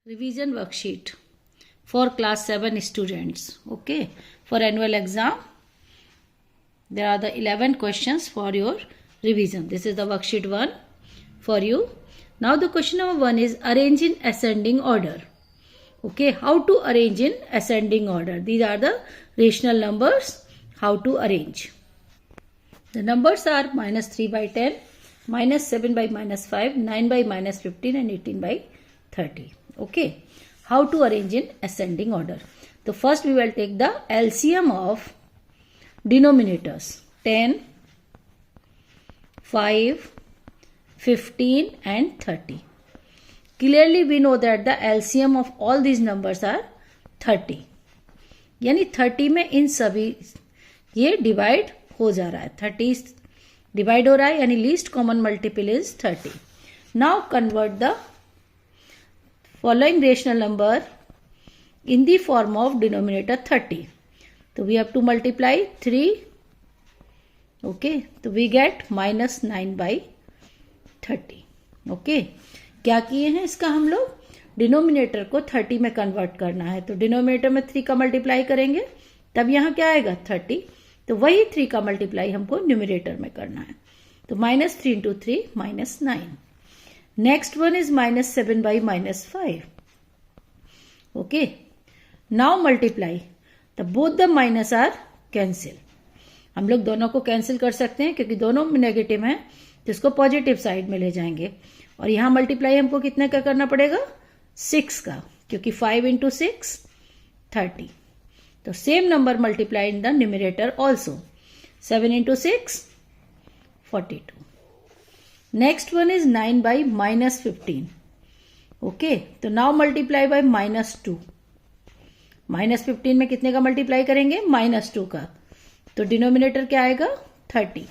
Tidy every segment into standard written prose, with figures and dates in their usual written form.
revision worksheet for class 7 students. Okay, for annual exam there are the 11 questions for your revision. This is the worksheet 1 for you. Now the question number 1 is arrange in ascending order. Okay, how to arrange in ascending order? These are the rational numbers. How to arrange? The numbers are -3 by 10, -7 by -5, 9 by -15 and 18 by 30. Okay, how to arrange in ascending order? So first we will take the LCM of denominators 10, 5, 15 and 30. Clearly we know that the LCM of all these numbers are 30. यानी 30 में इन सभी ये divide हो जा रहा है, 30 divide हो रहा है यानी least common multiple is 30. Now convert the following rational number in the form of denominator 30. So we have to multiply 3. Okay, so we get -9 by 30. Okay, क्या किए हैं इसका हम लोग डिनोमिनेटर को 30 में कन्वर्ट करना है. तो डिनोमिनेटर में 3 का मल्टीप्लाई करेंगे तब यहाँ क्या आएगा 30. तो वही 3 का मल्टीप्लाई हमको न्यूमिनेटर में करना है. तो -3 into 3 -9. Next one is -7 by -5. Okay. Now multiply. The both the minus are cancel. हम लोग दोनों को कैंसिल कर सकते हैं क्योंकि दोनों नेगेटिव हैं तो इसको पॉजिटिव साइड में ले जाएंगे. और यहां मल्टीप्लाई हमको कितने का करना पड़ेगा 6 का, क्योंकि 5 into 6 30. तो same number multiply in the numerator also. 7 into 6 42. Next one is 9 by -15. Okay, तो नाउ मल्टीप्लाई बाय -2. -15 में कितने का मल्टीप्लाई करेंगे -2 का. तो डिनोमिनेटर क्या आएगा 30.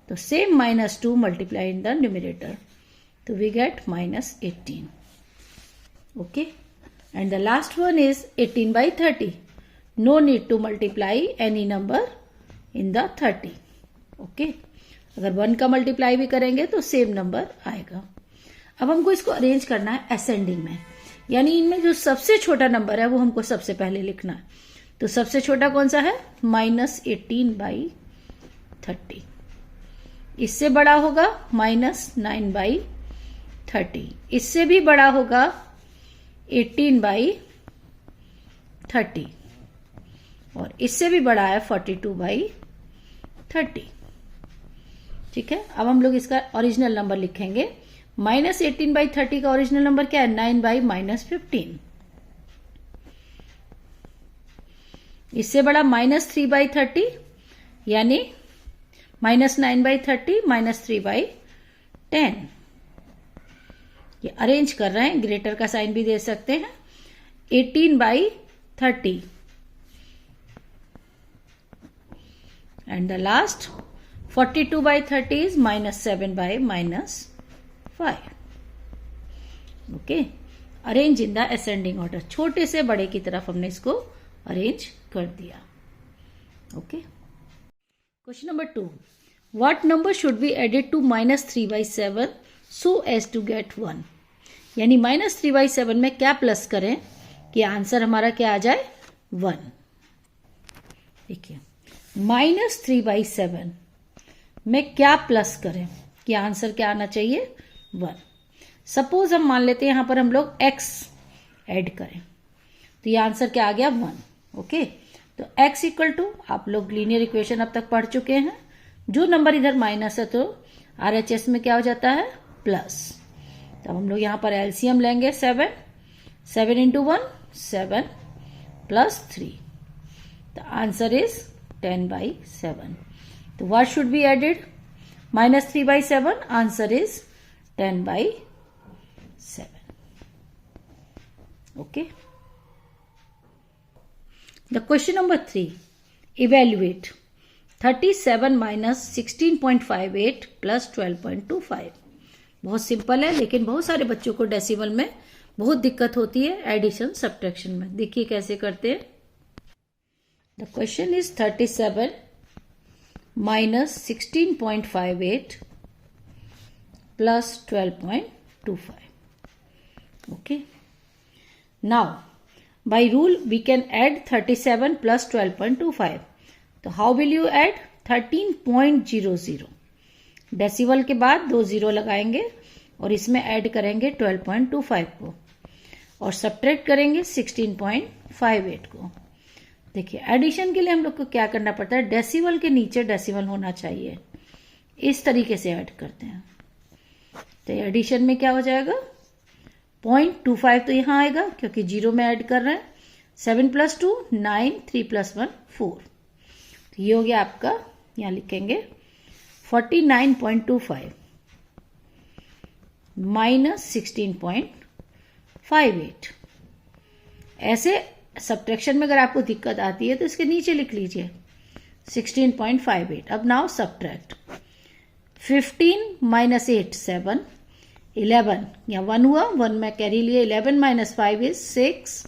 तो same -2 multiply in the numerator. तो we get -18. Okay, and the last one is 18 by 30. No need to multiply any number in the 30. Okay, अगर 1 का मल्टीप्लाई भी करेंगे तो सेम नंबर आएगा. अब हमको इसको अरेंज करना है असेंडिंग में, यानी इनमें जो सबसे छोटा नंबर है वो हमको सबसे पहले लिखना है. तो सबसे छोटा कौन सा है -18 by 30. इससे बड़ा होगा -9 by 30. इससे भी बड़ा होगा 18 by 30 और इससे भी बड़ा है 42 by 30. ठीक है, अब हम लोग इसका ओरिजिनल नंबर लिखेंगे. -18 by 30 का ओरिजिनल नंबर क्या है 9 by -15. इससे बड़ा -3 by 30 यानी -9 by 30 -3 by 10. ये अरेंज कर रहे हैं, ग्रेटर का साइन भी दे सकते हैं. 18 by 30 and the last 42 by 30 is -7 by -5. Okay, arrange in the ascending order. छोटे से बड़े की तरफ हमने इसको अरेंज कर दिया. Okay, question number 2. What number should be added to -3 by 7 so as to get 1. यानी -3 by 7 में क्या प्लस करें कि आंसर हमारा क्या आ जाए 1. देखिए, -3 by 7 में क्या प्लस करें कि आंसर क्या आना चाहिए 1. सपोज हम मान लेते हैं यहां पर हम लोग x ऐड करें तो ये आंसर क्या आ गया 1. ओके, तो x इक्वल टू, आप लोग लीनियर इक्वेशन अब तक पढ़ चुके हैं, जो नंबर इधर माइनस है तो RHS में क्या हो जाता है प्लस. तो हम लोग यहां पर एलसीएम लेंगे 7 into 1 7 plus 3. The answer is 10 by 7. So what should be added? -3 by 7. Answer is 10 by 7. Okay. The question number 3. Evaluate 37 minus 16.58 plus 12.25. बहुत सिंपल है, लेकिन बहुत सारे बच्चों को डेसिमल में बहुत दिक्कत होती है एडिशन सब्ट्रैक्शन में. देखिए कैसे करते हैं. The question is 37 minus 16.58 plus 12.25. Okay. Now by rule we can add 37 plus 12.25. तो how will you add? 13.00. Decimal के बाद 2 जीरो लगाएंगे और इसमें ऐड करेंगे 12.25 को और सब्ट्रैक्ट करेंगे 16.58 को. देखिए एडिशन के लिए हम लोग को क्या करना पड़ता है, डेसिमल के नीचे डेसिमल होना चाहिए. इस तरीके से ऐड करते हैं. तो एडिशन में क्या हो जाएगा, 0.25 तो यहां आएगा क्योंकि जीरो में ऐड कर रहे हैं. 7 प्लस 2 9, 3 प्लस 1 4. तो ये हो गया आपका, यहां लिखेंगे 49.25 माइनस 16.58. ऐसे सब्ट्रैक्शन में अगर आपको दिक्कत आती है तो इसके नीचे लिख लीजिए 16.58. अब नाउ सब्ट्रैक्ट 15 माइनस 8 7, 11 या 1 हुआ, 1 में कैरी लिए. 11 minus 5 is 6.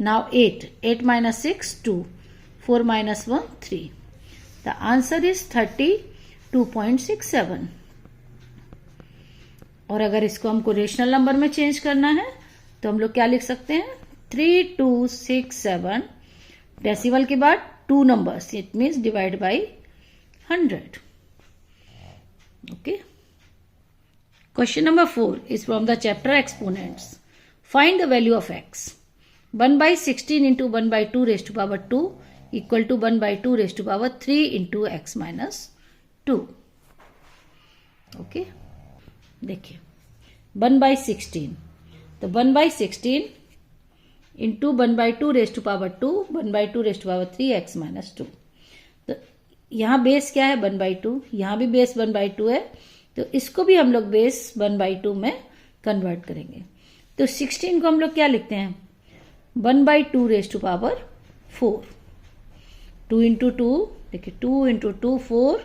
Now 8 minus 6 2, 4 minus 1 3. The answer is 32.67. और अगर इसको हमको रेशनल नंबर में चेंज करना है तो हम लोग क्या लिख सकते हैं, 3267. डेसिमल के बाद 2 numbers, it means divide by 100. Okay. Question number 4 is from the chapter exponents. Find the value of x. 1/16 into 1/2 raise to power 2 equal to 1/2 raise to power 3 into x minus 2. Okay. देखिए 1/16, तो 1/16 into 1/2 raise to power 2, 1/2 raise to power 3 x minus 2. तो यहां base क्या है, 1/2. यहां भी base 1/2 है, तो इसको भी हम लोग बेस 1/2 में कन्वर्ट करेंगे. तो 16 को हम लोग क्या लिखते हैं, 1/2 रेज टू पावर 4. 2 इंटू 2, देखिए 2 into 2 4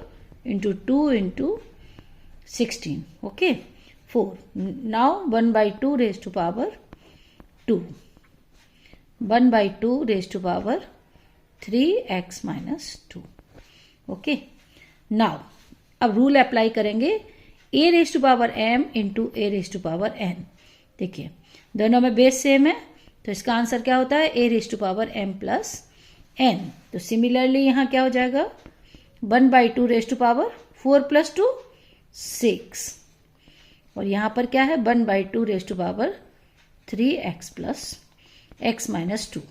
into 2 into 16. Okay 4. Now 1/2 raise to power 2, 1/2 raise to power 3x minus 2. Okay. Now अब रूल अप्लाई करेंगे, a raise to power m into a raise to power n. देखिए दोनों में base same है, तो इसका answer क्या होता है, a raise to power m plus n. तो सिमिलरली यहां क्या हो जाएगा, 1/2 रेज टू पावर 4 प्लस 2 6. और यहां पर क्या है, 1/2 raise to power 3x plus x minus 2.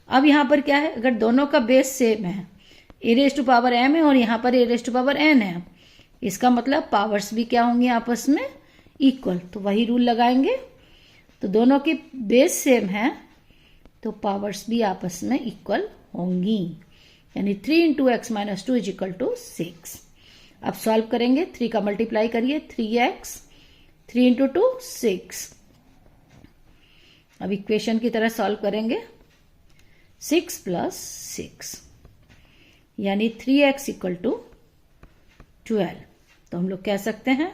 अब यहां पर क्या है, अगर दोनों का बेस सेम है, a raise to power m है और यहां पर a raise to power n है, इसका मतलब पावर्स भी क्या होंगे आपस में इक्वल. तो वही रूल लगाएंगे. तो दोनों की बेस सेम है तो पावर्स भी आपस में इक्वल होंगी, यानी 3 into x minus 2 is equal to 6. अब सॉल्व करेंगे, 3 का मल्टीप्लाई करिए, 3x, 3 इंटू 2 6. अब इक्वेशन की तरह सॉल्व करेंगे, 6 प्लस 6 यानी 3x इक्वल टू 12. तो हम लोग कह सकते हैं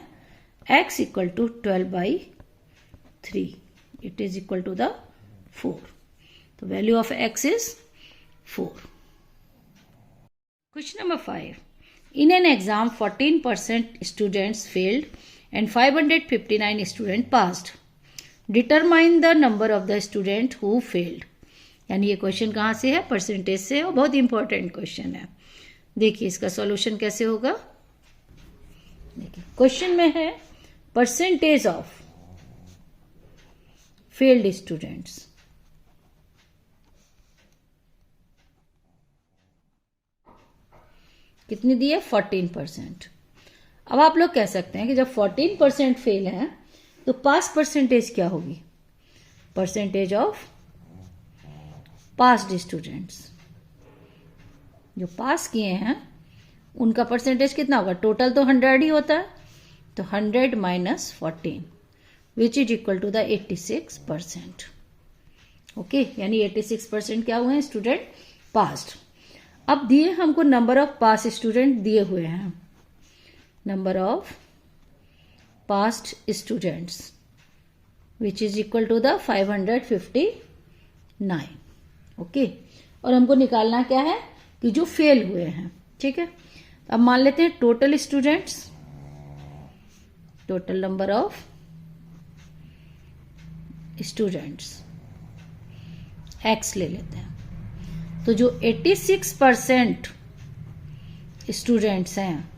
x equal to 12/3. It is equal to the 4. तो value of x is 4. Question number 5. In an exam, 14% students failed and 559 students passed. Determine the number of the student who failed. यानी ये question कहाँ से है, percentage से, और बहुत important question है. देखिए इसका सॉल्यूशन कैसे होगा. देखिए क्वेश्चन में है परसेंटेज ऑफ फेल्ड स्टूडेंट्स. कितनी दी है, 14%. अब आप लोग कह सकते हैं कि जब 14% फेल है तो पास परसेंटेज क्या होगी, परसेंटेज ऑफ पास्ड स्टूडेंट्स. जो पास किए हैं उनका परसेंटेज कितना होगा, टोटल तो 100 ही होता है, तो 100 minus 14 which is equal to the 86%. Okay, यानी 86% क्या हुए हैं, स्टूडेंट पास्ड. अब दिए हमको नंबर ऑफ पास स्टूडेंट दिए हुए हैं, number of passed students which is equal to the 559. Okay, और हमको निकालना क्या है कि जो फेल हुए हैं. ठीक है, अब मान लेते हैं total students, total number of students x ले लेते हैं। तो जो 86% स्टूडेंट्स हैं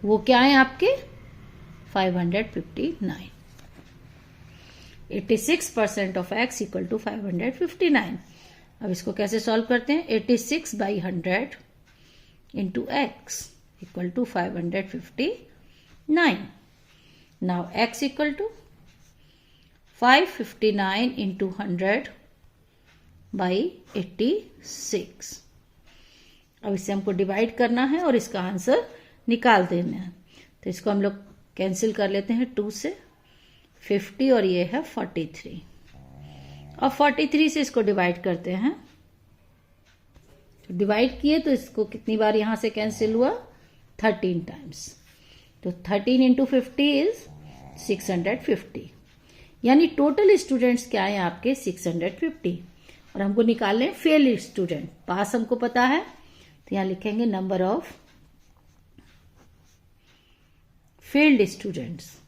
वो क्या हैं आपके 559। 86% ऑफ x इक्वल टू 559। अब इसको कैसे सॉल्व करते हैं? 86/100 into x equal to 559। Now x equal to 559 into 100/86। अब इसे हमको डिवाइड करना है और इसका आंसर निकाल देना है। तो इसको हम लोग कैंसिल कर लेते हैं 2 से, 50 और ये है 43। अब 43 से इसको डिवाइड करते हैं। तो डिवाइड किए तो इसको कितनी बार यहां से कैंसिल हुआ? 13 टाइम्स। तो 13 इंटू 50 इज 650। यानी टोटल स्टूडेंट्स क्या है आपके 650। और हमको निकालने फेल स्टूडेंट, पास हमको पता है, तो यहां लिखेंगे नंबर ऑफ फेल्ड स्टूडेंट्स।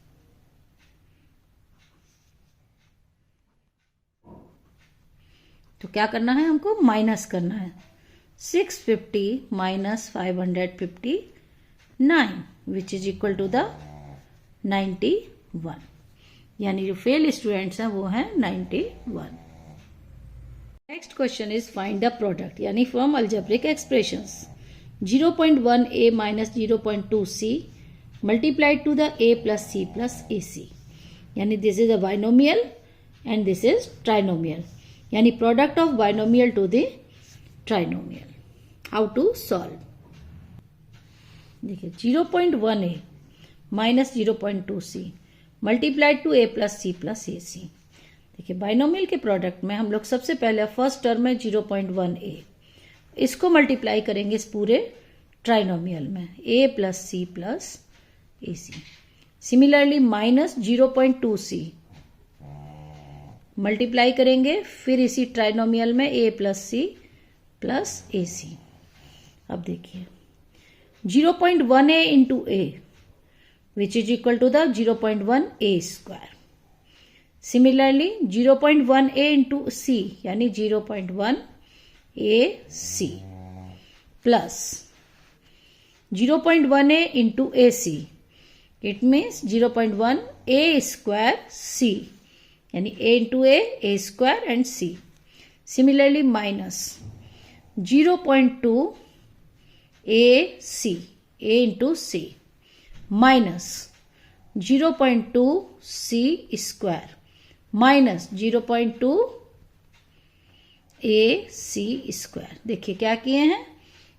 तो क्या करना है हमको? माइनस करना है। 650 minus 559 which is equal to the 91। यानी जो फेल स्टूडेंट्स हैं वो हैं 91। Next question is find the product, यानी from algebraic expressions 0.1a minus 0.2c multiplied to the a plus c plus ac। यानी this is a binomial and this is trinomial, यानी product of binomial to the trinomial. How to solve? देखिए 0.1a minus 0.2c multiplied to a plus c plus ac। देखिए binomial के product में हम लोग सबसे पहले फर्स्ट टर्म है 0.1a, इसको मल्टीप्लाई करेंगे इस पूरे ट्राइनोमियल में a plus c plus ac। Similarly minus 0.2c multiply करेंगे फिर इसी ट्राइनोमियल में a plus c plus ac। अब देखिए 0.1a into a which is equal to the 0.1a square. Similarly 0.1a into c यानी 0.1ac plus 0.1a into ac, it means 0.1a square c यानी a into a square and c। Similarly minus 0.2ac a into c minus 0.2c square minus 0.2ac square. देखिए क्या किए हैं,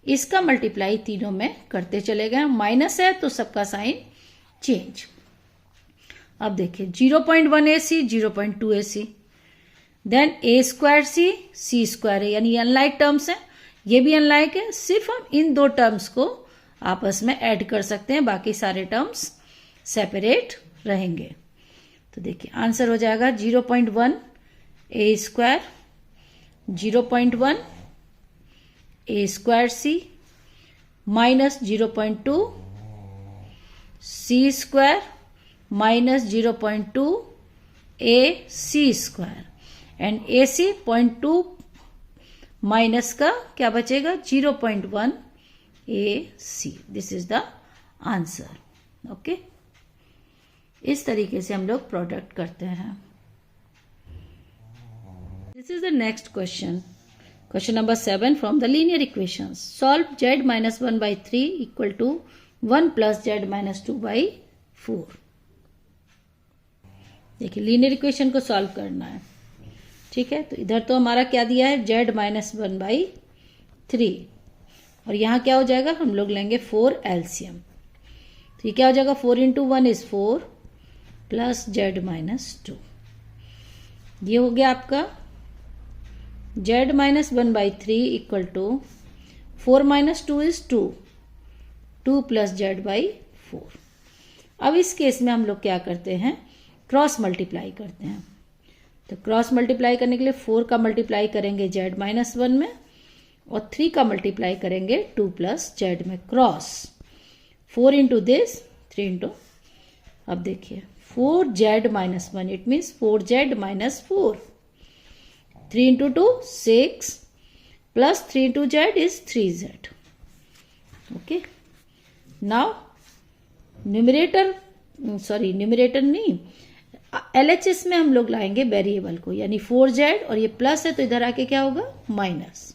इसका multiply तीनों में करते चले गए। माइनस है तो सबका साइन चेंज। अब देखिए 0.1ac 0.2ac then a square c square है, यानी अनलाइक टर्म्स है, ये भी अनलाइक है। सिर्फ हम इन दो टर्म्स को आपस में ऐड कर सकते हैं, बाकी सारे टर्म्स सेपरेट रहेंगे। तो देखिए आंसर हो जाएगा 0.1 a square 0.1 a square c minus 0.2 c square minus 0.2 a c square and ac 0.2 minus का क्या बचेगा 0.1 ac। This is the answer. Okay, इस तरीके से हम लोग प्रोडक्ट करते हैं। This is the next question, question number 7 from the linear equations. Solve z minus 1/3 equal to 1 plus z minus 2/4। देखिए लीनियर इक्वेशन को सॉल्व करना है, ठीक है। तो इधर तो हमारा क्या दिया है z माइनस 1/3 और यहाँ क्या हो जाएगा, हम लोग लेंगे 4 एलसीएम। तो ये क्या हो जाएगा 4 into 1 is 4 plus z minus 2। ये हो गया आपका z minus 1/3 equal to 4 minus 2 is 2 plus z/4। अब इस केस में हम लोग क्या करते हैं, क्रॉस मल्टीप्लाई करते हैं। तो क्रॉस मल्टीप्लाई करने के लिए 4 का मल्टीप्लाई करेंगे z माइनस 1 में और 3 का मल्टीप्लाई करेंगे 2 प्लस z में। क्रॉस 4 इंटू दिस 3 इंटू, अब देखिए 4z minus 1 it means 4z minus 4 3 into 2 6 plus 3 into z is 3z. Okay. Now numerator नहीं, LHS में हम लोग लाएंगे वेरिएबल को, यानी 4z और ये प्लस है तो इधर आके क्या होगा माइनस,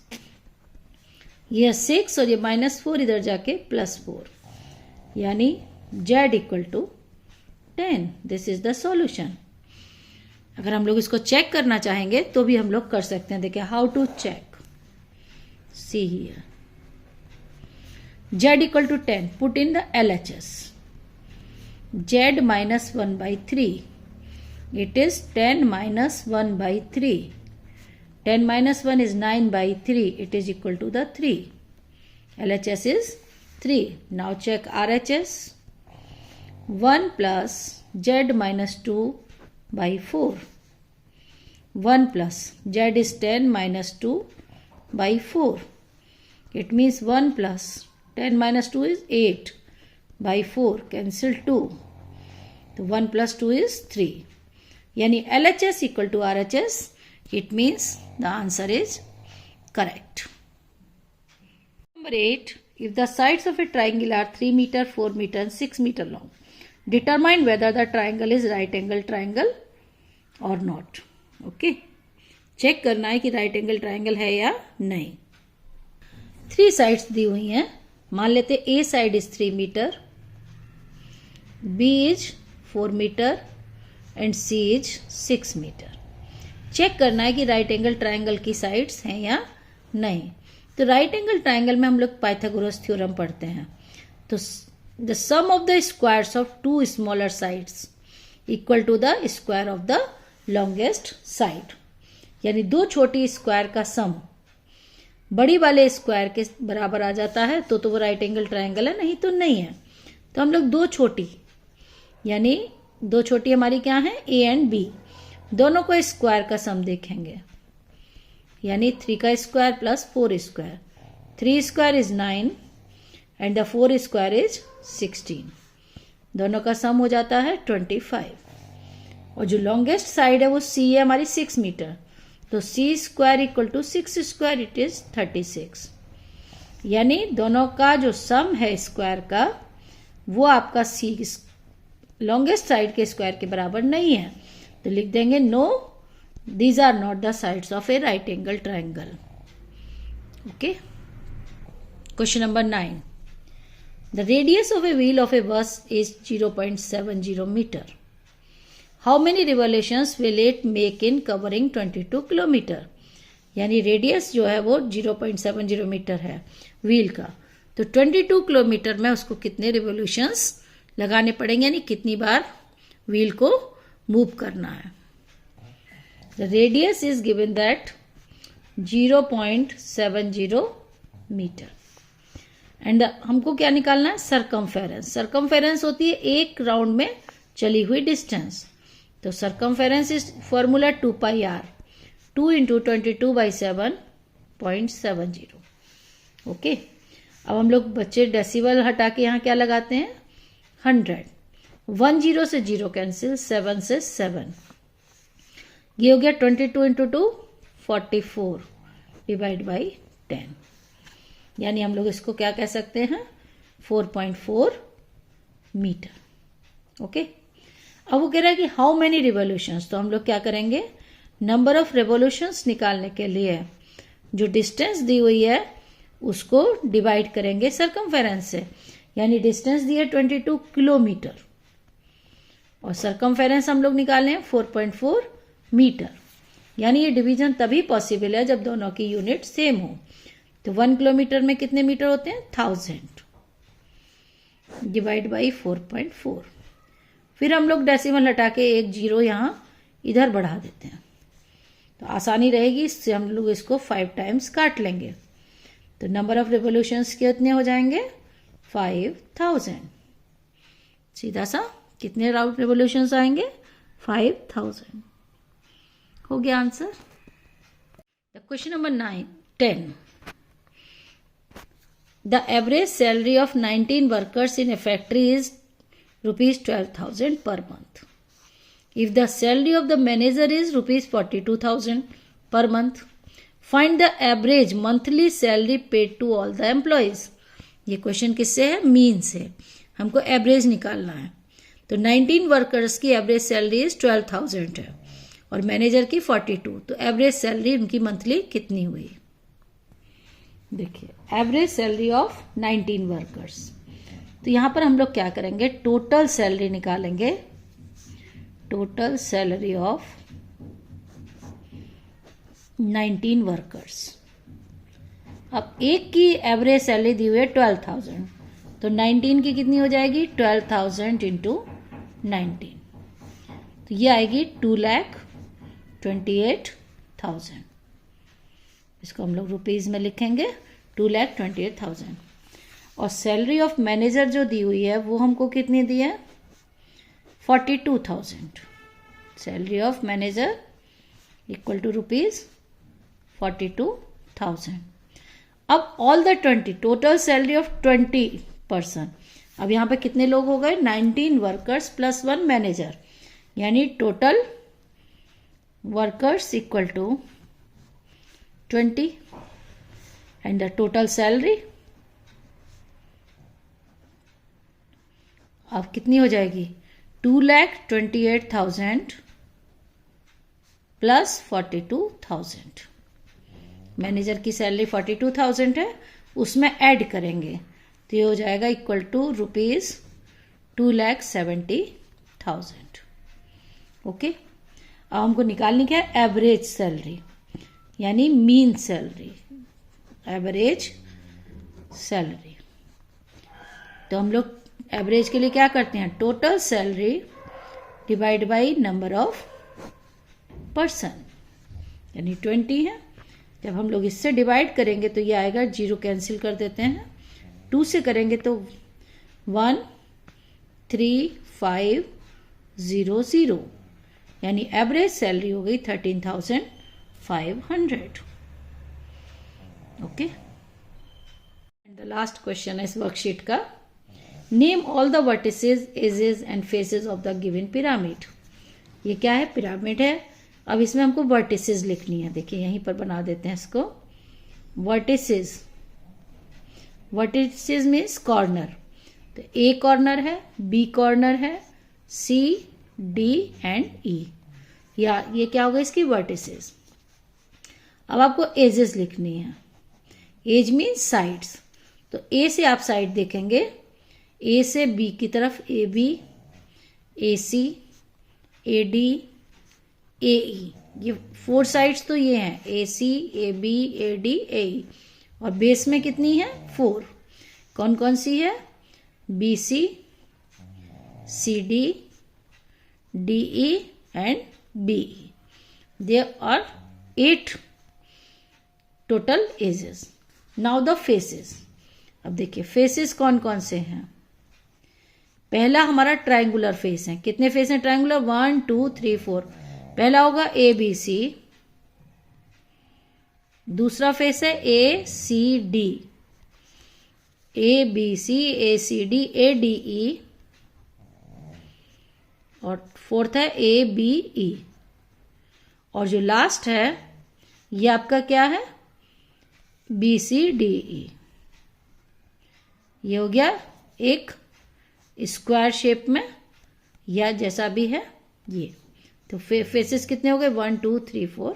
ये 6 और ये -4 इधर जाके +4, यानी z equal to 10. This is the solution. अगर हम लोग इसको चेक करना चाहेंगे तो भी हम लोग कर सकते हैं. देखिए how to check. See here z equal to 10. Put in the LHS. z -1/3. It is 10 minus 1/3. 10 minus 1 is 9/3. It is equal to the 3. LHS is 3. Now check RHS. 1 plus z minus 2/4. 1 plus z is 10 minus 2/4. It means 1 plus 10 minus 2 is 8/4. Cancel 2. So 1 plus 2 is 3. यानी LHS equal to RHS. It means the answer is correct. Number 8. If the sides of a triangle are 3 meter, 4 meter and 6 meter long, determine whether the triangle is right angle triangle or not. Okay. Check करना है कि right angle triangle है या नहीं. 3 sides दी हुई हैं. मान लेते A side is 3 metre, B is 4 metre and C is 6 metre. Check करना है कि राइट एंगल ट्राइंगल की साइड्स हैं या नहीं. तो राइट एंगल ट्राइंगल में हम लोग पाइथागोरस थ्योरम पढ़ते हैं. तो the sum of the squares of 2 smaller sides equal to the square of the longest side, यानी 2 छोटी स्क्वायर का सम बड़ी वाले स्क्वायर के बराबर आ जाता है तो वो राइट एंगल ट्राइंगल है, नहीं तो नहीं है. तो हम लोग 2 छोटी, यानी 2 छोटी हमारी क्या है A एंड B, दोनों को स्क्वायर का सम देखेंगे, यानी 3 का square plus 4 square. 3 square is 9 and the 4 square is 16. दोनों का सम हो जाता है 25. और जो लॉन्गेस्ट साइड है वो C है हमारी 6 मीटर, तो C square equal to 6 square it is 36. यानी दोनों का जो सम है स्क्वायर का वो आपका C लॉन्गेस्ट साइड के स्क्वायर के बराबर नहीं है. तो लिख देंगे no, these are not the sides of a right angle triangle. Okay. Question number 9. The radius of a wheel of a bus is 0.70 metre. How many revolutions will it make in covering 22 kilometre. यानी radius जो है वो 0.70 metre है wheel का, तो 22 kilometre में उसको कितने रिवोल्यूशंस लगाने पड़ेंगे, यानी कितनी बार व्हील को मूव करना है. The radius is given that 0.70 metre and हमको क्या निकालना है सरकमफेरेंस. सरकमफेरेंस होती है एक राउंड में चली हुई डिस्टेंस. तो circumference is formula 2πr, 2 into 22/7.70. Okay. अब हम लोग बच्चे डेसिबल हटा के यहाँ क्या लगाते हैं 100. 1 0 से 0 कैंसिल, 7 से 7. ये हो गया 22 इंटू 2 44 डिवाइड बाई 10. यानी हम लोग इसको क्या कह सकते हैं 4.4 मीटर. ओके. अब वो कह रहा है कि हाउ मेनी रिवोल्यूशंस. तो हम लोग क्या करेंगे नंबर ऑफ रिवोल्यूशंस निकालने के लिए जो डिस्टेंस दी हुई है उसको डिवाइड करेंगे सरकमफेरेंस से. यानी डिस्टेंस दी है 22 किलोमीटर और सरकमफेरेंस हम लोग निकाले हैं 4.4 मीटर. यानी ये डिवीजन तभी पॉसिबल है जब दोनों की यूनिट सेम हो. तो 1 किलोमीटर में कितने मीटर होते हैं 1000 डिवाइड बाई 4.4. फिर हम लोग डेसिमल हटा के एक 0 यहाँ इधर बढ़ा देते हैं तो आसानी रहेगी. इससे हम लोग इसको 5 टाइम्स काट लेंगे. तो नंबर ऑफ रिवोल्यूशंस कितने हो जाएंगे 5000. सीधा सा कितने राउंड रिवोल्यूशंस आएंगे 5000. हो गया answer. Question number 10. The average salary of 19 workers in a factory is rupees 12,000 per month. If the salary of the manager is rupees 42,000 per month. Find the average monthly salary paid to all the employees. ये question किससे है? Mean से। हमको average निकालना है। तो 19 workers की average salary is 12,000 है और मैनेजर की 42। तो एवरेज सैलरी उनकी मंथली कितनी हुई? देखिए, एवरेज सैलरी ऑफ 19 वर्कर्स। तो यहां पर हम लोग क्या करेंगे? टोटल सैलरी निकालेंगे। Total salary of 19 workers. अब एक की एवरेज सैलरी दी हुई है 12,000, तो 19 की कितनी हो जाएगी? 12,000 इंटू 19, तो ये आएगी 2,28,000। इसको हम लोग रुपीज में लिखेंगे 2,28,000। और सैलरी ऑफ मैनेजर जो दी हुई है वो हमको कितनी दी है? 42,000। Salary of manager equal to rupees 42,000। अब all the 20, total salary of 20 person. अब यहां पे कितने लोग हो गए? 19 वर्कर्स प्लस 1 मैनेजर, यानी total workers equal to 20 and the total salary अब कितनी हो जाएगी? 2,28,000 प्लस 42,000। मैनेजर की सैलरी 42,000 है, उसमें ऐड करेंगे तो ये हो जाएगा इक्वल टू रुपीज 2,70,000। ओके, अब हमको निकालनी क्या है? एवरेज सैलरी, यानी मीन सैलरी, एवरेज सैलरी। तो हम लोग एवरेज के लिए क्या करते हैं? Total salary divide by number of person, यानी 20 है। जब हम लोग इससे डिवाइड करेंगे तो ये आएगा, 0 कैंसिल कर देते हैं, 2 से करेंगे तो 1,3,5,0,0, यानी एवरेज सैलरी हो गई 13,500। Okay, and the last question है इस वर्कशीट का। Name all the vertices, edges and faces of the given pyramid. ये क्या है? पिरामिड है। अब इसमें हमको वर्टिसेस लिखनी है। देखिए यहीं पर बना देते हैं इसको। Vertices, vertices means corner. तो ए कॉर्नर है, बी कॉर्नर है, सी, डी एंड ई, या ये क्या होगा? इसकी वर्टिसेस। अब आपको एजेस लिखनी है। Edge means sides. तो ए से आप साइड देखेंगे, ए से बी की तरफ A B, A C, A D, ए ई, ये 4 साइड्स तो ये हैं, ए सी, ए बी, ए डी, ए ई। और बेस में कितनी है? 4। कौन कौन सी है? B C, C D, D E and B E. There are 8 total edges. Now the faces. अब देखिए फेसेस कौन कौन से हैं। पहला हमारा ट्रायंगुलर फेस है। कितने फेस हैं ट्रायंगुलर? 1 2 3 4। पहला होगा ए बी सी, दूसरा फेस है A C D, A B C, A C D, A D E, और फोर्थ है ए बी ई। और जो लास्ट है ये आपका क्या है? B C D E. ये हो गया एक स्क्वायर शेप में, या जैसा भी है ये। तो फेसेस कितने हो गए? 1 2 3 4